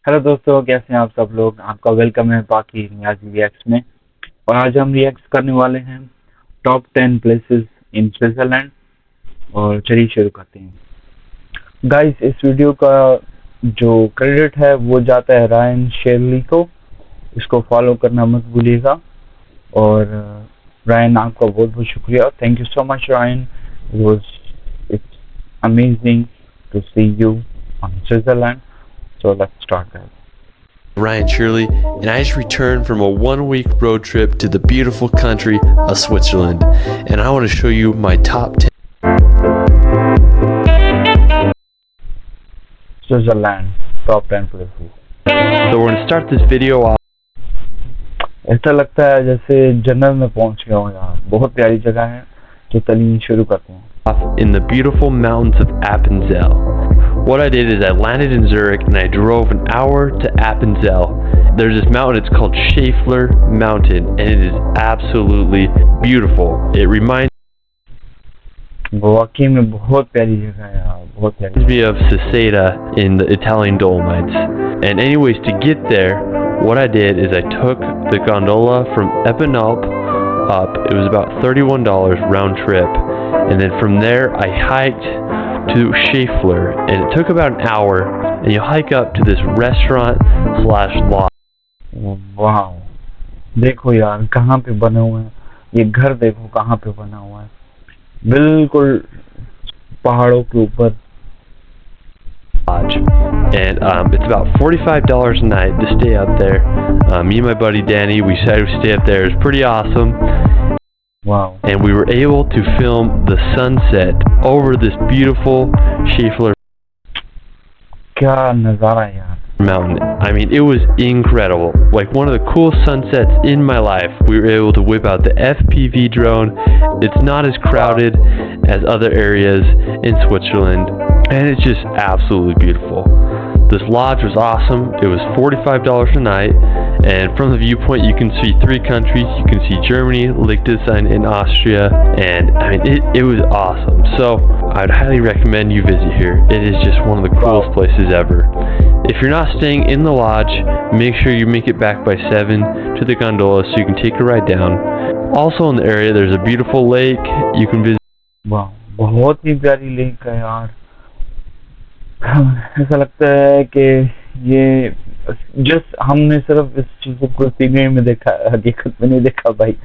Hello दोस्तों, कैसे हैं आप सब लोग। आपका वेलकम है बाकी नियाजी रिएक्ट्स में। और आज हम रिएक्ट करने वाले हैं टॉप 10 प्लेसेस इन स्विट्जरलैंड। और चलिए शुरू करते हैं। गाइस, इस वीडियो का जो क्रेडिट है वो जाता है रायन शेरली को। इसको फॉलो करना मत भूलिएगा। और रायन, आपका बहुत बहुत शुक्रिया। Thank you so much Ryan. It's amazing to see you on Switzerland. So let's start, guys. Ryan Shirley, and I just returned from a 1-week road trip to the beautiful country of Switzerland, and I want to show you my top 10 Switzerland, top 10 places. So we're going to start this video off. ऐसा लगता है जैसे जन्नत में पहुंच गया हूँ यार। बहुत प्यारी जगह है। तो चलिए शुरू करते हैं। In the beautiful mountains of Appenzell. What I did is I landed in Zurich and I drove an hour to Appenzell. There's this mountain, it's called Schäfler Mountain, and it is absolutely beautiful. It reminds वाकई में बहुत प्यारी जगह है यार, बहुत प्यारी। me of Seseda in the Italian Dolomites. And anyways, to get there, what I did is I took the gondola from Eppenalp up. It was about $31 round trip. And then from there, I hiked to Schäfler, and it took about an hour, and you hike up to this restaurant/lodge. वाह, देखो यार कहाँ पे बने हुए हैं। ये घर देखो कहाँ पे बना हुआ है, बिल्कुल पहाड़ों के ऊपर। And it's about $45 a night to stay up there. Me and my buddy Danny, we decided to stay up there. It was pretty awesome. Wow. And we were able to film the sunset over this beautiful Schäfler क्या नज़ारा है यार। mountain. I mean, it was incredible. Like one of the coolest sunsets in my life. We were able to whip out the FPV drone. It's not as crowded as other areas in Switzerland, and it's just absolutely beautiful. This lodge was awesome. It was $45 a night, and from the viewpoint you can see 3 countries. You can see Germany, Liechtenstein, and Austria, and I mean it was awesome. So I'd highly recommend you visit here. It is just one of the coolest places ever. If you're not staying in the lodge, make sure you make it back by 7 to the gondola so you can take a ride down. Also in the area there's a beautiful lake you can visit. वाह, बहुत ही प्यारी lake है यार। ऐसा लगता है कि ये जस्ट हमने सिर्फ इस चीज को फिल्म में देखा, हकीकत में नहीं देखा भाई,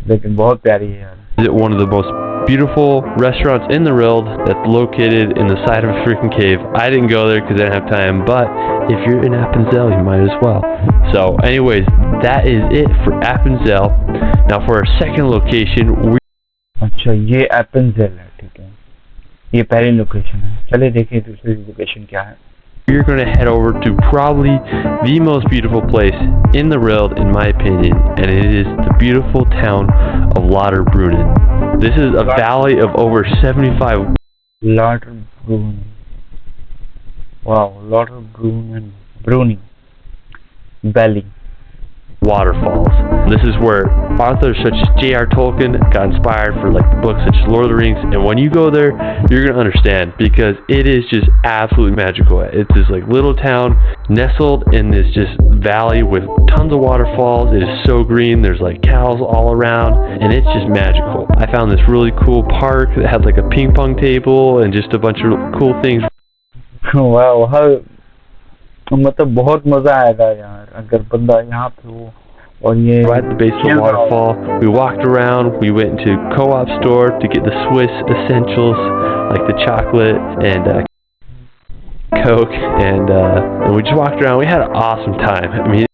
लेकिन बहुत प्यारी है यार। One of the most beautiful restaurants in the world that's located in the side of a freaking cave. I didn't go there because I didn't have time, but if you're in Appenzell, you might as well. So anyways, that is it for Appenzell. Now for our second location, अच्छा, ये एपेंजेल है, ठीक है, ये पहली location है। चलिए देखिए दूसरी लोकेशन क्या है। we're going to head over to probably the most beautiful place in the world, in my opinion, and it is the beautiful town of Lauterbrunnen. This is a valley of over 75. Lauterbrunnen. Wow, Lauterbrunnen Valley. Waterfalls. This is where authors such as J.R. Tolkien got inspired for like books such as Lord of the Rings, and when you go there you're going to understand, because it is just absolutely magical. It's this like little town nestled in this just valley with tons of waterfalls. It is so green, there's like cows all around, and it's just magical. I found this really cool park that had like a ping pong table and just a bunch of cool things. Wow, मतलब बहुत मजा आएगा यार अगर बंदा यहाँ पे हो। और ये right at the base of the waterfall, we walked around. We went into co-op store to get the Swiss essentials like the chocolate and Coke, and we just walked around. We had an awesome time. I mean,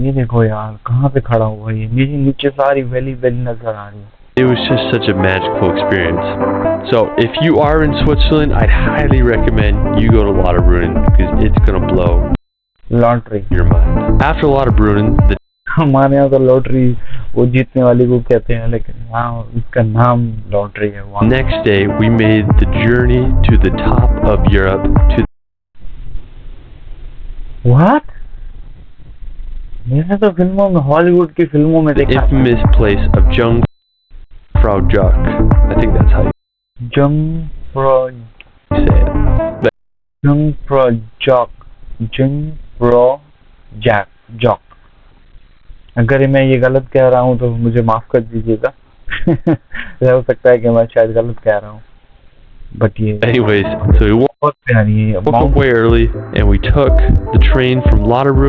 ये देखो यार कहाँ पे खड़ा हुआ है, ये नीचे सारी वैली नजर आ रही है। it was just such a magical experience. So if you are in Switzerland, I'd highly recommend you go to Lauterbrunnen, because it's gonna blow your mind. After Lauterbrunnen, हमारे यहाँ तो लॉटरी वो जीतने वाली को कहते हैं, लेकिन यहाँ इसका नाम लॉटरी है। next day we made the journey to the top of Europe to What? मैंने तो फिल्मों में, हॉलीवुड की फिल्मों में the देखा infamous place of Jungfrau. I think that's how you Jungfrau say it. Jungfrau प्रो जॉक। अगर मैं ये गलत कह रहा हूँ तो मुझे माफ कर दीजिएगा। हो सकता है कि मैं शायद गलत कह रहा हूँ, बट ये Anyways, so we बहुत प्यारी है। woke up way early and we took the train from Lauterbrunnen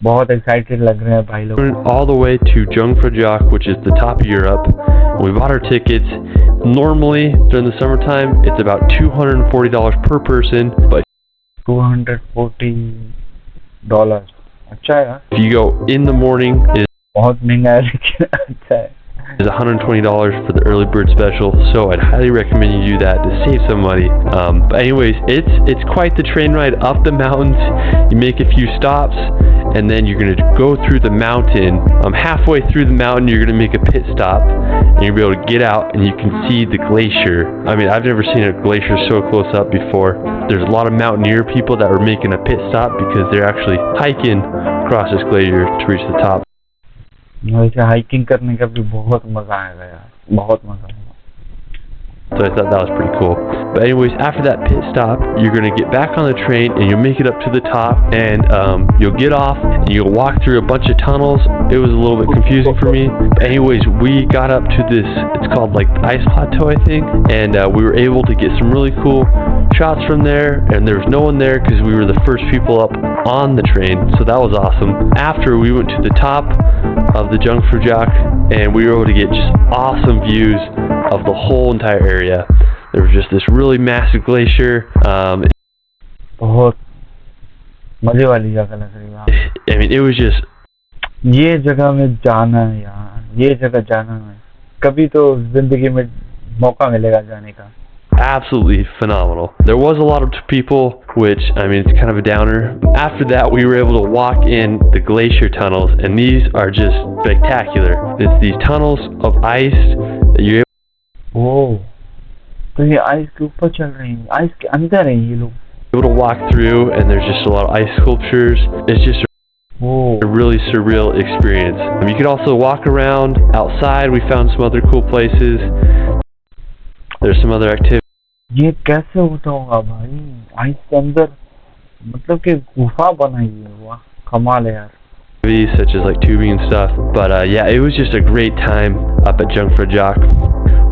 बहुत एक्साइटेड लग रहे हैं भाई लोग। all the way to Jungfraujoch, which is the top of Europe. We bought our tickets. Normally, during the summertime, it's about $240 per person, but $240। अच्छा है यार, if you go in the morning, it बहुत महंगा है लेकिन अच्छा है। is $120 for the early bird special, so I'd highly recommend you do that to save some money. But anyways, it's quite the train ride up the mountains. You make a few stops, and then you're gonna go through the mountain. Halfway through the mountain, you're gonna make a pit stop, and you'll be able to get out and you can see the glacier. I mean, I've never seen a glacier so close up before. There's a lot of mountaineer people that were making a pit stop because they're actually hiking across this glacier to reach the top. वैसे hiking करने का भी बहुत मजा आएगा यार, बहुत मजा आएगा। So I thought that was pretty cool. But anyways, after that pit stop, you're going to get back on the train and you'll make it up to the top, and you'll get off and you'll walk through a bunch of tunnels. It was a little bit confusing for me. But anyways, we got up to this, it's called like the Ice Plateau, I think, and we were able to get some really cool shots from there, and there was no one there because we were the first people up on the train, so that was awesome. After, we went to the top of the Jungfraujoch, and we were able to get just awesome views of the whole entire area. There was just this really massive glacier. बहुत मजे वाली जगह लग रही है। I mean, it was just, ये जगह में जाना है यार, ये जगह जाना है। कभी तो जिंदगी में मौका मिलेगा जाने का। absolutely phenomenal. There was a lot of people, which, I mean, it's kind of a downer. After that, we were able to walk in the glacier tunnels, and these are just spectacular. It's these tunnels of ice that you're ओह, तो ये ice के ऊपर चल रही है, ice के अंदर है ये लोग। able to walk through, and there's just a lot of ice sculptures. It's just a really surreal experience. You could also walk around outside. We found some other cool places. There's some other activities. ये कैसे होता होगा भाई, ice के अंदर, मतलब कि गुफा बनाई है। वाह, कमाल है यार। Such as like tubing and stuff, but yeah, it was just a great time up at Jungfraujoch.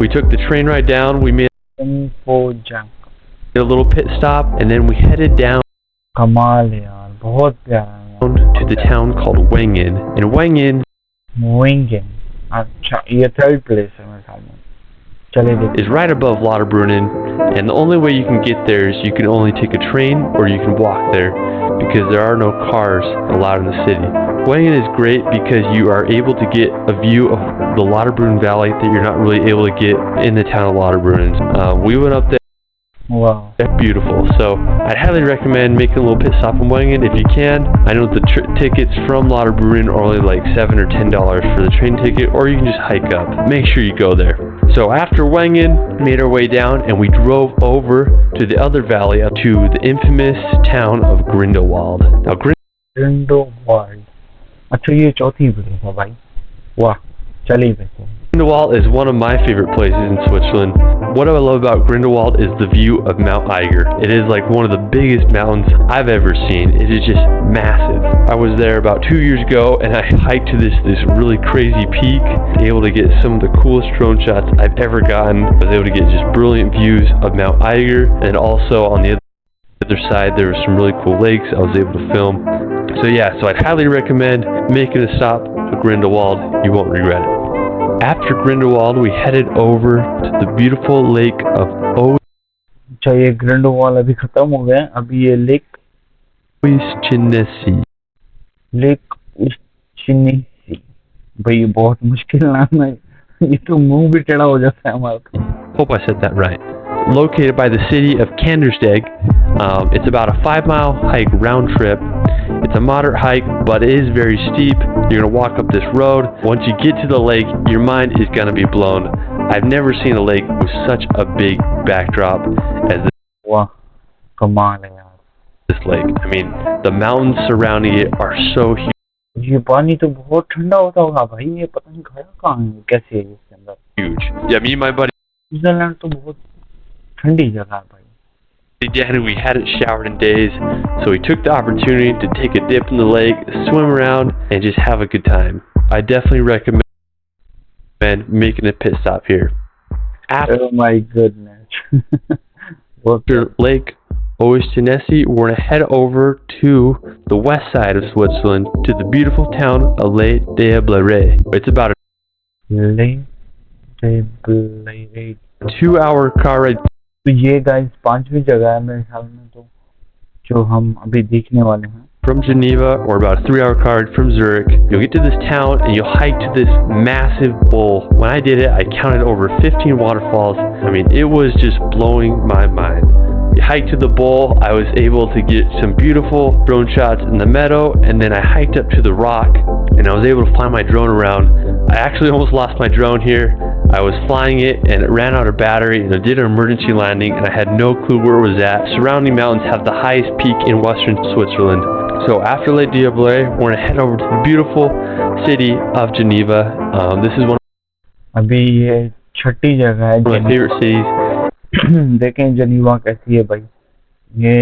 We took the train ride down. We made a little pit stop, and then we headed down कमाल है यार, बहुत प्यारा है यार। to the town called Wengen. And Wengen अच्छा, ये third place है मेरे ख्याल में। चले देखते is right above Lauterbrunnen, and the only way you can get there is you can only take a train or you can walk there because there are no cars allowed in the city. Wengen is great because you are able to get a view of the Lauterbrunnen Valley that you're not really able to get in the town of Lauterbrunnen. We went up there. Wow. They're beautiful. So I'd highly recommend making a little pit stop in Wengen if you can. I know the tickets from Lauterbrunnen are only like $7 or $10 for the train ticket, or you can just hike up. Make sure you go there. So after Wengen, we made our way down and we drove over to the other valley up to the infamous town of Grindelwald. Now Grindelwald. अच्छा, ये चौथी place है भाई। वाह, चलिए देखो। Grindelwald is one of my favorite places in Switzerland. What I love about Grindelwald is the view of Mount Eiger. It is like one of the biggest mountains I've ever seen. It is just massive. I was there about 2 years ago and I hiked to this really crazy peak, able to get some of the coolest drone shots I've ever gotten. I was able to get just brilliant views of Mount Eiger, and also on the other side there were some really cool lakes I was able to film. So yeah, so I'd highly recommend making a stop to Grindelwald. You won't regret it. After Grindelwald, we headed over to the beautiful lake of अच्छा, ये Grindelwald अभी खत्म हो गया, अभी ये lake उस्चिनेसी। भाई ये बहुत मुश्किल नाम है, ये तो मुंह भी टेढ़ा हो जाता है हमारा। Hope I said that right. Located by the city of Kandersteg. It's about a 5-mile hike round trip. It's a moderate hike, but it is very steep. You're going to walk up this road. Once you get to the lake, your mind is going to be blown. I've never seen a lake with such a big backdrop as this. Wow, कमाल है यार। This lake. I mean, the mountains surrounding it are so huge. ये पानी तो बहुत ठंडा होता होगा भाई, ये पता नहीं गया कहाँ है, कैसे है इसके अंदर। Huge. Yeah, me and my buddy. Switzerland तो बहुत ठंडी जगह है भाई। Again, we hadn't showered in days, so we took the opportunity to take a dip in the lake, swim around, and just have a good time. I definitely recommend making a pit stop here. Oh my goodness. After Lake Geneva, we're going to head over to the west side of Switzerland to the beautiful town of Lake Geneva. It's about a Lake Geneva 2-hour car ride. तो ये guys पांचवी जगह है मेरे ख्याल में तो जो हम अभी देखने वाले हैं From Geneva, or about a 3-hour car ride from Zurich. You'll get to this town and you'll hike to this massive bowl. When I did it, I counted over 15 waterfalls. I mean, it was just blowing my mind. You hike to the bowl, I was able to get some beautiful drone shots in the meadow, and then I hiked up to the rock and I was able to fly my drone around. I actually almost lost my drone here. I was flying it and it ran out of battery, and I did an emergency landing and I had no clue where it was at. Surrounding mountains have the highest peak in western Switzerland. So after Lake Geneva, we're going to head over to the beautiful city of Geneva. This is one अभी ये छठी जगह है of my favorite cities देखें जनीवा कैसी है भाई ये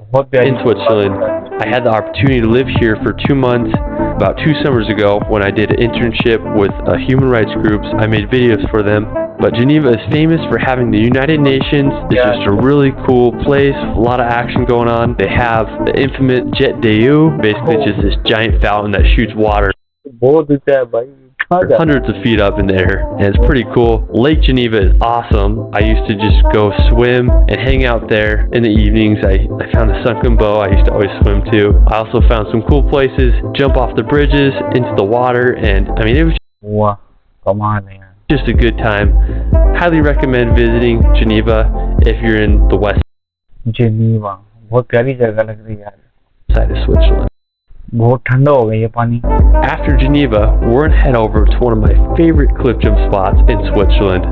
बहुत प्यारी in Switzerland. I had the opportunity to live here for 2 months about 2 summers ago when I did an internship with human rights groups. I made videos for them. But Geneva is famous for having the United Nations. It's just a really cool place, a lot of action going on. They have the infamous Jet d'Eau, basically just this giant fountain that shoots water बहुत ऊंचा है भाई hundreds of feet up in the air, and it's pretty cool. Lake Geneva is awesome. I used to just go swim and hang out there in the evenings. I found a sunken bow I used to always swim to. I also found some cool places, jump off the bridges into the water, and I mean, it was वाह कमाल है यार just a good time. Highly recommend visiting Geneva if you're in the west Geneva बहुत प्यारी जगह लग रही है यार side of Switzerland. बहुत ठंडा हो गया ये पानी After Geneva, we're going to head over to one of my favorite cliff jump spots in Switzerland,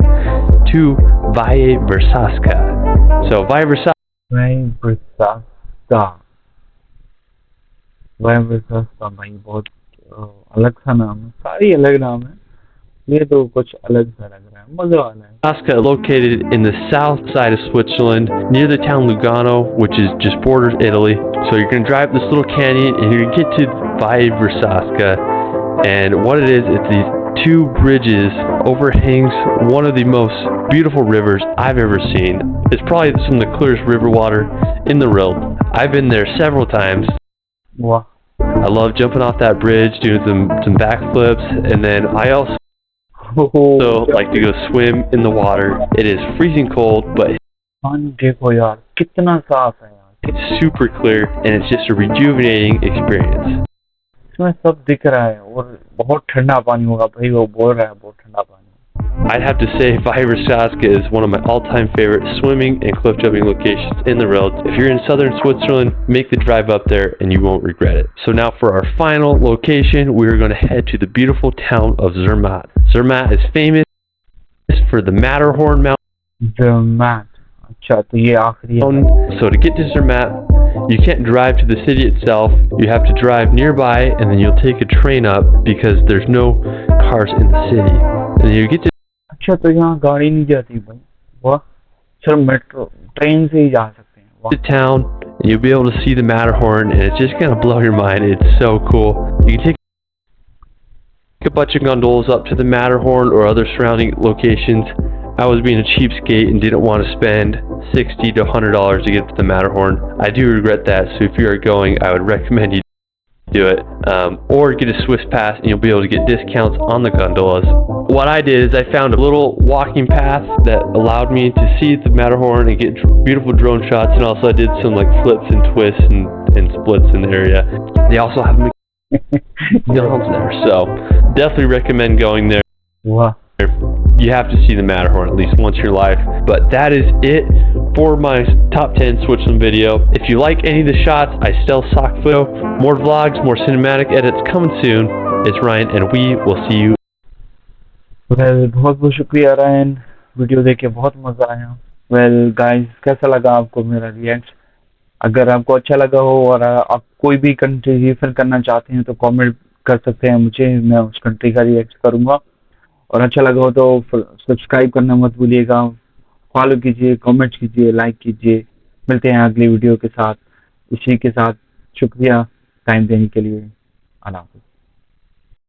to Valle Versasca. So Valle Versasca भाई बहुत अलग सा नाम है सारी अलग नाम है ये तो कुछ अलग सा लग रहा है मजा आ रहा है Versasca is located in the south side of Switzerland, near the town Lugano, which is just borders Italy. So you're going to drive this little canyon and you're going to get to Valle Versasca. And what it is, it's these 2 bridges overhangs one of the most beautiful rivers I've ever seen. It's probably some of the clearest river water in the world. I've been there several times. वाह I love jumping off that bridge, doing some backflips, and then I also like to go swim in the water. It is freezing cold, but पानी देखो यार कितना साफ है यार it's super clear, and it's just a rejuvenating experience. इसमें सब दिख रहा है और बहुत ठंडा पानी होगा भाई वो बोल रहा है बहुत ठंडा पानी I'd have to say Valle Versasca is one of my all-time favorite swimming and cliff jumping locations in the world. If you're in southern Switzerland, make the drive up there and you won't regret it. So now for our final location, we're going to head to the beautiful town of Zermatt. Zermatt is famous for the Matterhorn mountain. Zermatt अच्छा तो ये आखिरी है So to get to Zermatt, you can't drive to the city itself. You have to drive nearby, and then you'll take a train up because there's no cars in the city. And then you get to अच्छा तो यहाँ गाड़ी नहीं जाती भाई वाह सिर्फ metro train से ही जा सकते हैं वाह the town, and you'll be able to see the Matterhorn, and it's just gonna blow your mind. It's so cool. You can take a bunch of gondolas up to the Matterhorn or other surrounding locations. I was being a cheapskate and didn't want to spend $60 to $100 to get to the Matterhorn. I do regret that, so if you are going, I would recommend you do it. Or get a Swiss pass and you'll be able to get discounts on the gondolas. What I did is I found a little walking path that allowed me to see the Matterhorn and get beautiful drone shots, and also I did some like flips and twists and splits in the area. They also have McDonald's there, so definitely recommend going there. वाह You have to see the Matterhorn at least once in your life. But that is it for my top 10 Switzerland video. If you like any of the shots, I still stock photo. More vlogs, more cinematic edits coming soon. It's Ryan, and we will see you. Well बहुत बहुत शुक्रिया Ryan video देख के बहुत मज़ा आया well guys कैसा लगा आपको मेरा रिएक्ट अगर आपको अच्छा लगा हो और आप कोई भी कंट्री रेफर करना चाहते हैं तो कमेंट कर सकते हैं मुझे मैं उस कंट्री का रिएक्ट करूँगा और अच्छा लगा हो तो सब्सक्राइब करना मत भूलिएगा फॉलो कीजिए कमेंट कीजिए लाइक कीजिए मिलते हैं अगली वीडियो के साथ। इसी के साथ शुक्रिया टाइम देने के लिए। अल्लाह हाफ़िज़।